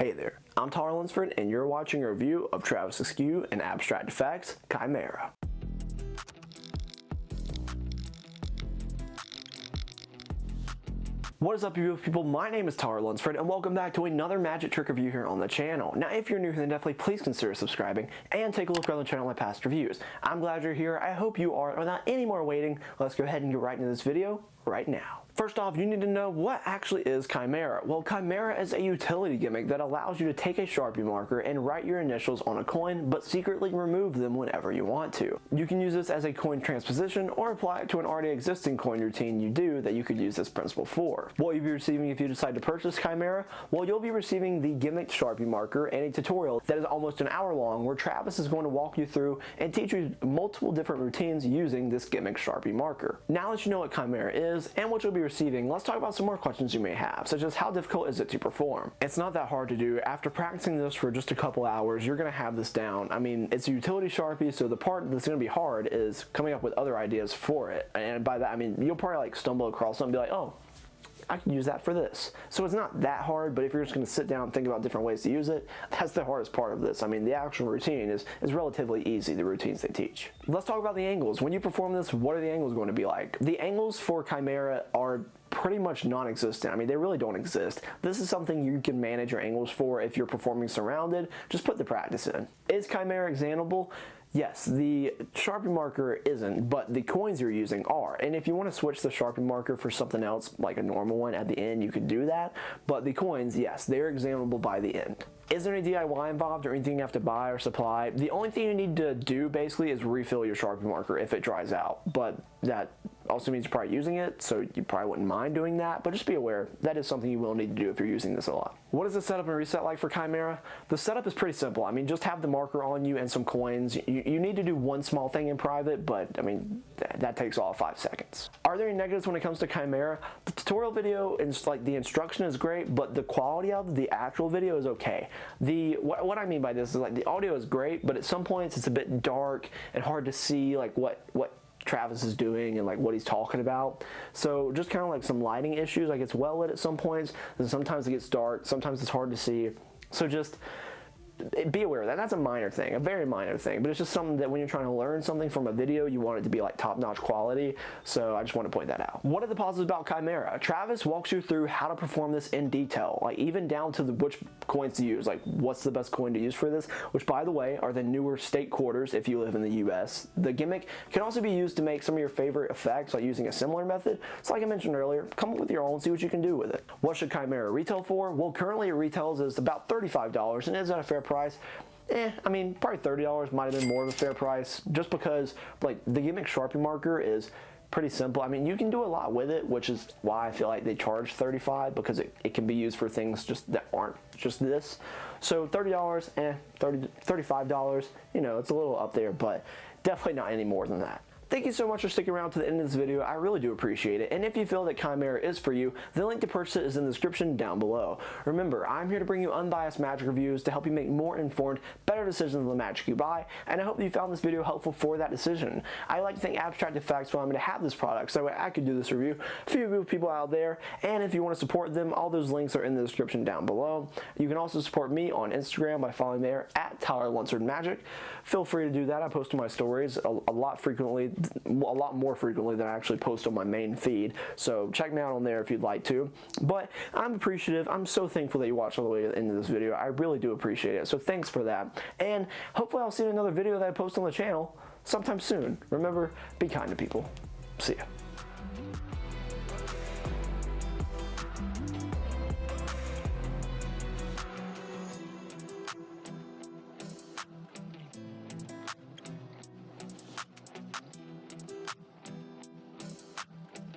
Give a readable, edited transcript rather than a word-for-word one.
Hey there, I'm Lunsford and you're watching a review of Travis Askew and Abstract Effects, Chimera. What is up, you beautiful people? My name is Lunsford and welcome back to another magic trick review here on the channel. Now, if you're new here, then definitely please consider subscribing and take a look around the channel at my past reviews. I'm glad you're here. I hope you are. Without any more waiting, let's go ahead and get right into this video right now. First off, you need to know what actually is Chimera. Well, Chimera is a utility gimmick that allows you to take a Sharpie marker and write your initials on a coin, but secretly remove them whenever you want to. You can use this as a coin transposition or apply it to an already existing coin routine you do that you could use this principle for. What you'll be receiving if you decide to purchase Chimera? Well, you'll be receiving the gimmick Sharpie marker and a tutorial that is almost an hour long where Travis is going to walk you through and teach you multiple different routines using this gimmick Sharpie marker. Now that you know what Chimera is and what you'll be receiving, let's talk about some more questions you may have, such as how difficult is it to perform? It's not that hard to do. After practicing this for just a couple hours, you're going to have this down. I mean, it's a utility Sharpie, so the part that's going to be hard is coming up with other ideas for it. And by that, I mean, you'll probably like stumble across something and be like, oh, I can use that for this. So it's not that hard, but if you're just going to sit down and think about different ways to use it, that's the hardest part of this. I mean, the actual routine is relatively easy, the routines they teach. Let's talk about the angles. When you perform this, what are the angles going to be like? The angles for Chimera are pretty much non-existent. I mean, they really don't exist. This is something you can manage your angles for if you're performing surrounded. Just put the practice in. Is Chimera examinable? Yes, the Sharpie marker isn't, but the coins you're using are. And if you want to switch the Sharpie marker for something else, like a normal one at the end, you could do that. But the coins, yes, they're examinable by the end. Is there any DIY involved or anything you have to buy or supply? The only thing you need to do basically is refill your Sharpie marker if it dries out. But that also means you're probably using it, so you probably wouldn't mind doing that. But just be aware, that is something you will need to do if you're using this a lot. What is the setup and reset like for Chimera? The setup is pretty simple. I mean, just have the marker on you and some coins. You need to do one small thing in private, but I mean, that takes all 5 seconds. Are there any negatives when it comes to Chimera? The tutorial video and like the instruction is great, but the quality of the actual video is okay. What I mean by this is like the audio is great, but at some points it's a bit dark and hard to see like what Travis is doing and like what he's talking about. So just kind of like some lighting issues. Like it's well lit at some points, and sometimes it gets dark, sometimes it's hard to see. So just be aware of that. That's a minor thing, a very minor thing, but it's just something that when you're trying to learn something from a video, you want it to be like top-notch quality. So I just want to point that out. What are the positives about Chimera? Travis walks you through how to perform this in detail, like even down to which coins to use, like what's the best coin to use for this, which by the way are the newer state quarters if you live in the US. The gimmick can also be used to make some of your favorite effects, like using a similar method. So like I mentioned earlier, come up with your own, see what you can do with it. What should Chimera retail for? Well, currently it retails is about $35, and is that a fair price? I mean, probably $30 might have been more of a fair price, just because like the gimmick Sharpie marker is pretty simple. I mean, you can do a lot with it, which is why I feel like they charge $35, because it can be used for things just that aren't just this. So $30, $35, you know, it's a little up there, but definitely not any more than that. Thank you so much for sticking around to the end of this video. I really do appreciate it. And if you feel that Chimera is for you, the link to purchase it is in the description down below. Remember, I'm here to bring you unbiased magic reviews to help you make more informed, better decisions on the magic you buy, and I hope that you found this video helpful for that decision. I'd like to thank Abstract Effects for allowing me to have this product so I could do this review for you people out there. And if you want to support them, all those links are in the description down below. You can also support me on Instagram by following there at Lunsford. Feel free to do that. I post on my stories a lot more frequently than I actually post on my main feed, so check me out on there if you'd like to. But I'm appreciative. I'm so thankful that you watched all the way to the end of this video. I really do appreciate it, so thanks for that, and hopefully I'll see you in another video that I post on the channel sometime soon. Remember, be kind to people. See ya.